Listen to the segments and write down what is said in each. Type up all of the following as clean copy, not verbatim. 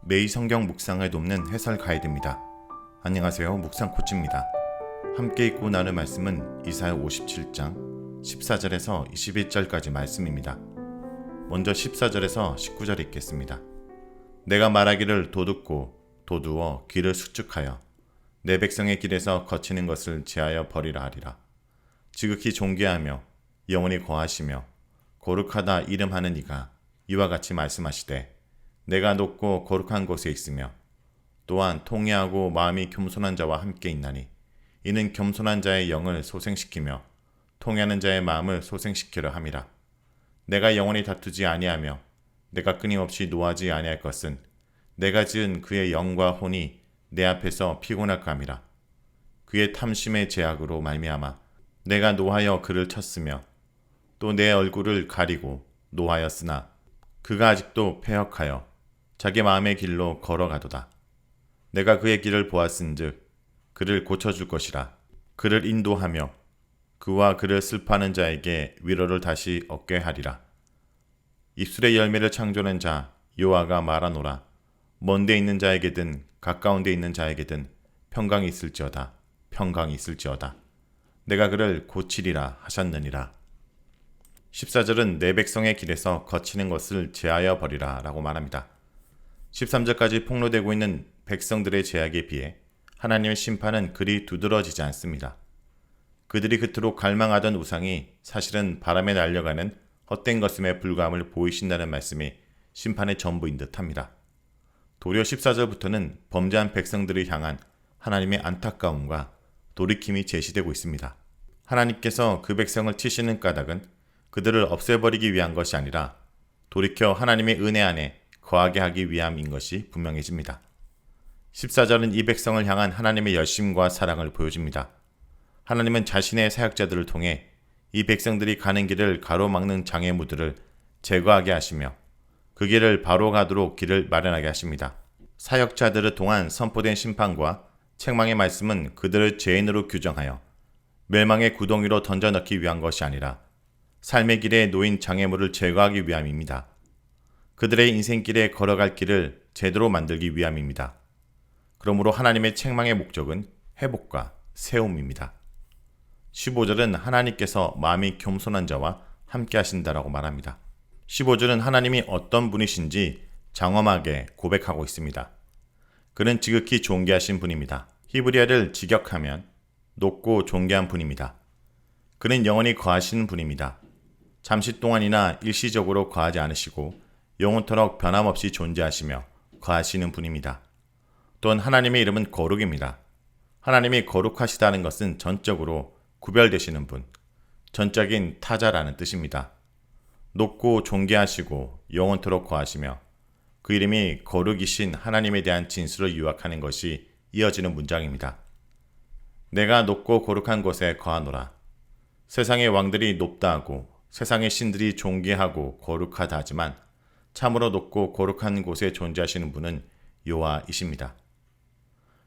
매일 성경 묵상을 돕는 해설 가이드입니다. 안녕하세요. 묵상 코치입니다. 함께 읽고 나눌 말씀은 이사야 57장 14절에서 21절까지 말씀입니다. 먼저 14절에서 19절 읽겠습니다. 내가 말하기를 도둑고 도두어 길을 수축하여 내 백성의 길에서 거치는 것을 제하여 버리라 하리라. 지극히 존귀하며 영원히 거하시며 거룩하다 이름하는 이가 이와 같이 말씀하시되 내가 높고 거룩한 곳에 있으며 또한 통회하고 마음이 겸손한 자와 함께 있나니 이는 겸손한 자의 영을 소생시키며 통회하는 자의 마음을 소생시키려 함이라. 내가 영원히 다투지 아니하며 내가 끊임없이 노하지 아니할 것은 내가 지은 그의 영과 혼이 내 앞에서 피곤할까 함이라. 그의 탐심의 제약으로 말미암아 내가 노하여 그를 쳤으며 또 내 얼굴을 가리고 노하였으나 그가 아직도 패역하여 자기 마음의 길로 걸어가도다. 내가 그의 길을 보았은즉 그를 고쳐줄 것이라. 그를 인도하며 그와 그를 슬퍼하는 자에게 위로를 다시 얻게 하리라. 입술의 열매를 창조하는 자 여호와가 말하노라. 먼데 있는 자에게든 가까운 데 있는 자에게든 평강이 있을지어다. 평강이 있을지어다. 내가 그를 고치리라 하셨느니라. 14절은 내 백성의 길에서 거치는 것을 제하여 버리라 라고 말합니다. 13절까지 폭로되고 있는 백성들의 제약에 비해 하나님의 심판은 그리 두드러지지 않습니다. 그들이 그토록 갈망하던 우상이 사실은 바람에 날려가는 헛된 것임에 불과함을 보이신다는 말씀이 심판의 전부인 듯합니다. 도리어 14절부터는 범죄한 백성들을 향한 하나님의 안타까움과 돌이킴이 제시되고 있습니다. 하나님께서 그 백성을 치시는 까닭은 그들을 없애버리기 위한 것이 아니라 돌이켜 하나님의 은혜 안에 거하게 하기 위함인 것이 분명해집니다. 14절은 이 백성을 향한 하나님의 열심과 사랑을 보여줍니다. 하나님은 자신의 사역자들을 통해 이 백성들이 가는 길을 가로막는 장애물들을 제거하게 하시며 그 길을 바로 가도록 길을 마련하게 하십니다. 사역자들을 통한 선포된 심판과 책망의 말씀은 그들을 죄인으로 규정하여 멸망의 구덩이로 던져넣기 위한 것이 아니라 삶의 길에 놓인 장애물을 제거하기 위함입니다. 그들의 인생길에 걸어갈 길을 제대로 만들기 위함입니다. 그러므로 하나님의 책망의 목적은 회복과 세움입니다. 15절은 하나님께서 마음이 겸손한 자와 함께 하신다라고 말합니다. 15절은 하나님이 어떤 분이신지 장엄하게 고백하고 있습니다. 그는 지극히 존귀하신 분입니다. 히브리어를 직역하면 높고 존귀한 분입니다. 그는 영원히 거하시는 분입니다. 잠시 동안이나 일시적으로 거하지 않으시고 영원토록 변함없이 존재하시며 거하시는 분입니다. 또한 하나님의 이름은 거룩입니다. 하나님이 거룩하시다는 것은 전적으로 구별되시는 분, 전적인 타자라는 뜻입니다. 높고 존귀하시고 영원토록 거하시며 그 이름이 거룩이신 하나님에 대한 진수를 유학하는 것이 이어지는 문장입니다. 내가 높고 거룩한 곳에 거하노라. 세상의 왕들이 높다 하고 세상의 신들이 존귀하고 거룩하다 하지만 참으로 높고 거룩한 곳에 존재하시는 분은 여호와이십니다.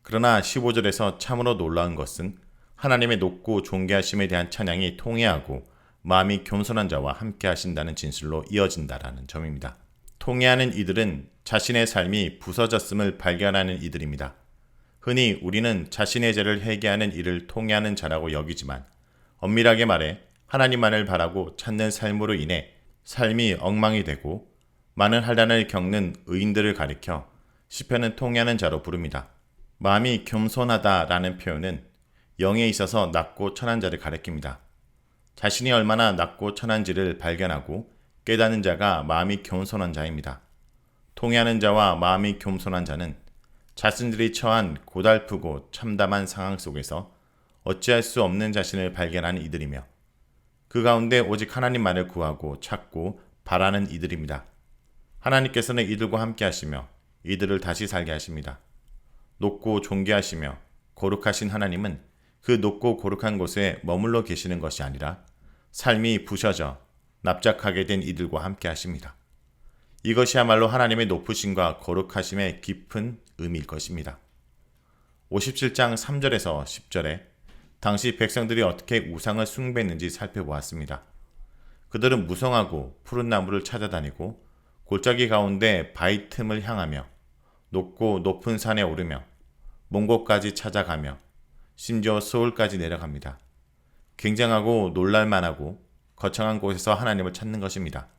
그러나 15절에서 참으로 놀라운 것은 하나님의 높고 존귀하심에 대한 찬양이 통회하고 마음이 겸손한 자와 함께 하신다는 진술로 이어진다라는 점입니다. 통회하는 이들은 자신의 삶이 부서졌음을 발견하는 이들입니다. 흔히 우리는 자신의 죄를 회개하는 이를 통회하는 자라고 여기지만 엄밀하게 말해 하나님만을 바라고 찾는 삶으로 인해 삶이 엉망이 되고 많은 환난을 겪는 의인들을 가리켜 시편은 통회하는 자로 부릅니다. 마음이 겸손하다라는 표현은 영에 있어서 낮고 천한 자를 가리킵니다. 자신이 얼마나 낮고 천한지를 발견하고 깨닫는 자가 마음이 겸손한 자입니다. 통회하는 자와 마음이 겸손한 자는 자신들이 처한 고달프고 참담한 상황 속에서 어찌할 수 없는 자신을 발견하는 이들이며 그 가운데 오직 하나님만을 구하고 찾고 바라는 이들입니다. 하나님께서는 이들과 함께 하시며 이들을 다시 살게 하십니다. 높고 존귀하시며 거룩하신 하나님은 그 높고 거룩한 곳에 머물러 계시는 것이 아니라 삶이 부셔져 납작하게 된 이들과 함께 하십니다. 이것이야말로 하나님의 높으심과 거룩하심의 깊은 의미일 것입니다. 57장 3절에서 10절에 당시 백성들이 어떻게 우상을 숭배했는지 살펴보았습니다. 그들은 무성하고 푸른 나무를 찾아다니고 골짜기 가운데 바위 틈을 향하며 높고 높은 산에 오르며 먼 곳까지 찾아가며 심지어 소울까지 내려갑니다. 굉장하고 놀랄만하고 거창한 곳에서 하나님을 찾는 것입니다.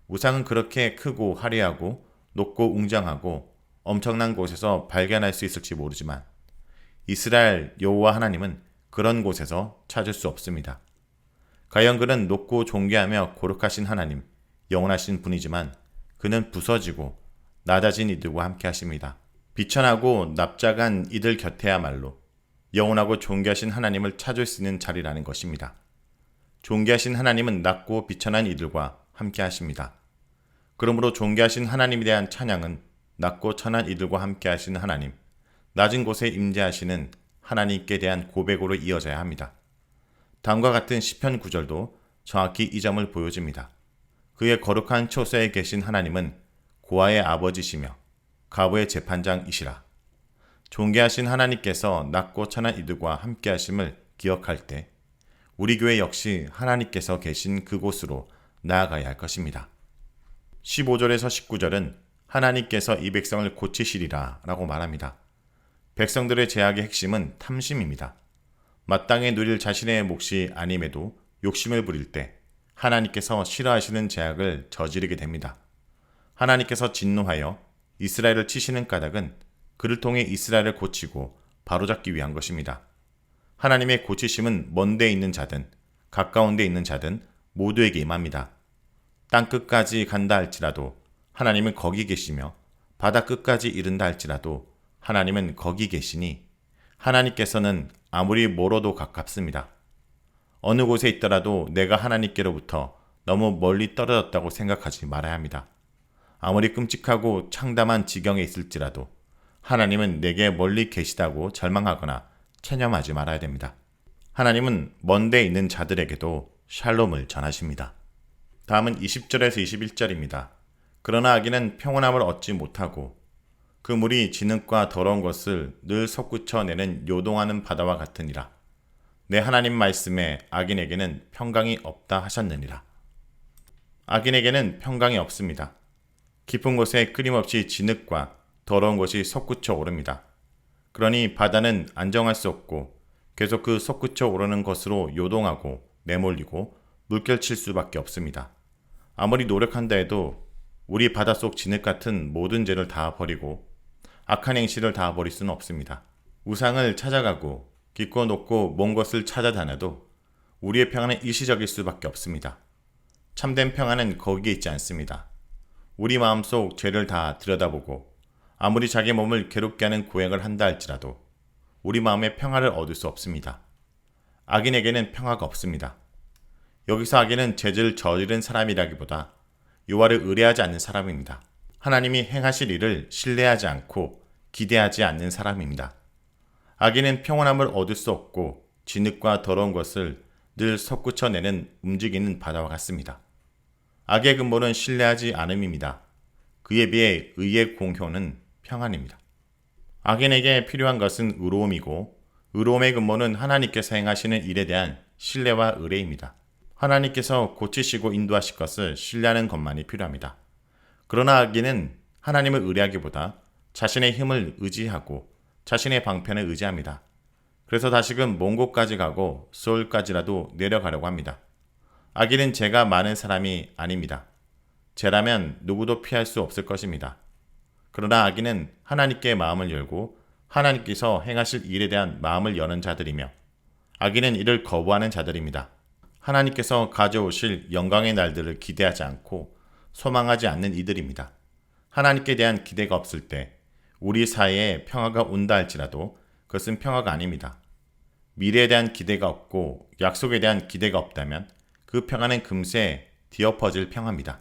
우상은 그렇게 크고 화려하고 높고 웅장하고 엄청난 곳에서 발견할 수 있을지 모르지만 이스라엘 여호와 하나님은 그런 곳에서 찾을 수 없습니다. 가령 그는 높고 존귀하며 거룩하신 하나님, 영원하신 분이지만 그는 부서지고 낮아진 이들과 함께 하십니다. 비천하고 납작한 이들 곁에야말로 영원하고 존귀하신 하나님을 찾을 수 있는 자리라는 것입니다. 존귀하신 하나님은 낮고 비천한 이들과 함께 하십니다. 그러므로 존귀하신 하나님에 대한 찬양은 낮고 천한 이들과 함께 하시는 하나님, 낮은 곳에 임재하시는 하나님께 대한 고백으로 이어져야 합니다. 다음과 같은 시편 9절도 정확히 이 점을 보여줍니다. 그의 거룩한 초소에 계신 하나님은 고아의 아버지시며 가부의 재판장이시라. 존귀하신 하나님께서 낮고 천한 이들과 함께 하심을 기억할 때 우리 교회 역시 하나님께서 계신 그곳으로 나아가야 할 것입니다. 15절에서 19절은 하나님께서 이 백성을 고치시리라 라고 말합니다. 백성들의 죄악의 핵심은 탐심입니다. 마땅히 누릴 자신의 몫이 아님에도 욕심을 부릴 때 하나님께서 싫어하시는 죄악을 저지르게 됩니다. 하나님께서 진노하여 이스라엘을 치시는 까닭은 그를 통해 이스라엘을 고치고 바로잡기 위한 것입니다. 하나님의 고치심은 먼 데 있는 자든 가까운 데 있는 자든 모두에게 임합니다. 땅 끝까지 간다 할지라도 하나님은 거기 계시며 바다 끝까지 이른다 할지라도 하나님은 거기 계시니 하나님께서는 아무리 멀어도 가깝습니다. 어느 곳에 있더라도 내가 하나님께로부터 너무 멀리 떨어졌다고 생각하지 말아야 합니다. 아무리 끔찍하고 창담한 지경에 있을지라도 하나님은 내게 멀리 계시다고 절망하거나 체념하지 말아야 됩니다. 하나님은 먼 데 있는 자들에게도 샬롬을 전하십니다. 다음은 20절에서 21절입니다. 그러나 악인은 평온함을 얻지 못하고 그 물이 진흙과 더러운 것을 늘 솟구쳐내는 요동하는 바다와 같으니라. 내 하나님 말씀에 악인에게는 평강이 없다 하셨느니라. 악인에게는 평강이 없습니다. 깊은 곳에 끊임없이 진흙과 더러운 것이 솟구쳐 오릅니다. 그러니 바다는 안정할 수 없고 계속 그 솟구쳐 오르는 것으로 요동하고 내몰리고 물결칠 수밖에 없습니다. 아무리 노력한다 해도 우리 바닷속 진흙 같은 모든 죄를 다 버리고 악한 행실을 다 버릴 수는 없습니다. 우상을 찾아가고 깊고 높고 먼 것을 찾아다녀도 우리의 평안은 일시적일 수밖에 없습니다. 참된 평안은 거기에 있지 않습니다. 우리 마음속 죄를 다 들여다보고 아무리 자기 몸을 괴롭게 하는 고행을 한다 할지라도 우리 마음에 평화를 얻을 수 없습니다. 악인에게는 평화가 없습니다. 여기서 악인은 죄를 저지른 사람이라기보다 여호와를 의뢰하지 않는 사람입니다. 하나님이 행하실 일을 신뢰하지 않고 기대하지 않는 사람입니다. 악인은 평온함을 얻을 수 없고 진흙과 더러운 것을 늘 솟구쳐내는 움직이는 바다와 같습니다. 악의 근본은 신뢰하지 않음입니다. 그에 비해 의의 공효는 평안입니다. 악인에게 필요한 것은 의로움이고 의로움의 근본은 하나님께서 행하시는 일에 대한 신뢰와 의뢰입니다. 하나님께서 고치시고 인도하실 것을 신뢰하는 것만이 필요합니다. 그러나 악인은 하나님을 의뢰하기보다 자신의 힘을 의지하고 자신의 방편을 의지합니다. 그래서 다시금 먼 곳까지 가고 소울까지라도 내려가려고 합니다. 악인은 죄가 많은 사람이 아닙니다. 죄라면 누구도 피할 수 없을 것입니다. 그러나 악인은 하나님께 마음을 열고 하나님께서 행하실 일에 대한 마음을 여는 자들이며 악인은 이를 거부하는 자들입니다. 하나님께서 가져오실 영광의 날들을 기대하지 않고 소망하지 않는 이들입니다. 하나님께 대한 기대가 없을 때 우리 사이에 평화가 온다 할지라도 그것은 평화가 아닙니다. 미래에 대한 기대가 없고 약속에 대한 기대가 없다면 그 평화는 금세 뒤엎어질 평화입니다.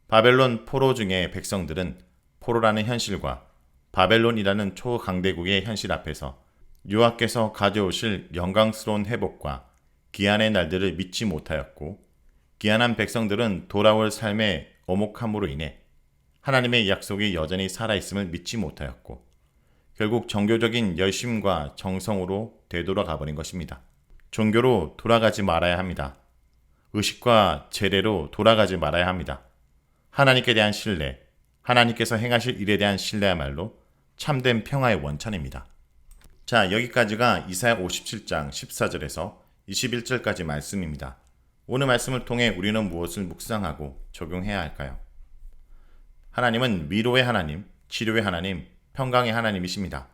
바벨론 포로 중의 백성들은 포로라는 현실과 바벨론이라는 초강대국의 현실 앞에서 여호와께서 가져오실 영광스러운 회복과 기한의 날들을 믿지 못하였고 기한한 백성들은 돌아올 삶의 어목함으로 인해 하나님의 약속이 여전히 살아있음을 믿지 못하였고 결국 종교적인 열심과 정성으로 되돌아가 버린 것입니다. 종교로 돌아가지 말아야 합니다. 의식과 제례로 돌아가지 말아야 합니다. 하나님께 대한 신뢰, 하나님께서 행하실 일에 대한 신뢰야말로 참된 평화의 원천입니다. 자, 여기까지가 이사야 57장 14절에서 21절까지 말씀입니다. 오늘 말씀을 통해 우리는 무엇을 묵상하고 적용해야 할까요? 하나님은 위로의 하나님, 치료의 하나님, 평강의 하나님이십니다.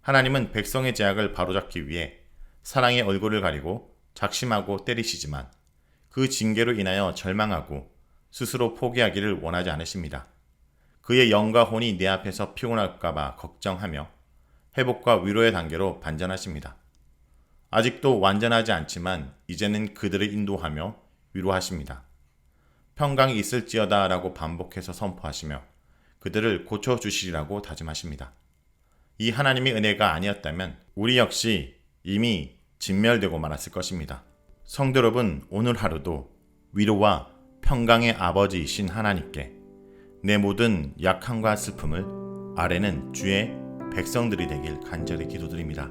하나님은 백성의 죄악을 바로잡기 위해 사랑의 얼굴을 가리고 작심하고 때리시지만 그 징계로 인하여 절망하고 스스로 포기하기를 원하지 않으십니다. 그의 영과 혼이 내 앞에서 피곤할까봐 걱정하며 회복과 위로의 단계로 반전하십니다. 아직도 완전하지 않지만 이제는 그들을 인도하며 위로하십니다. 평강이 있을지어다 라고 반복해서 선포하시며 그들을 고쳐주시리라고 다짐하십니다. 이 하나님의 은혜가 아니었다면 우리 역시 이미 진멸되고 말았을 것입니다. 성도 여러분, 오늘 하루도 위로와 평강의 아버지이신 하나님께 내 모든 약함과 슬픔을 아뢰는 주의 백성들이 되길 간절히 기도드립니다.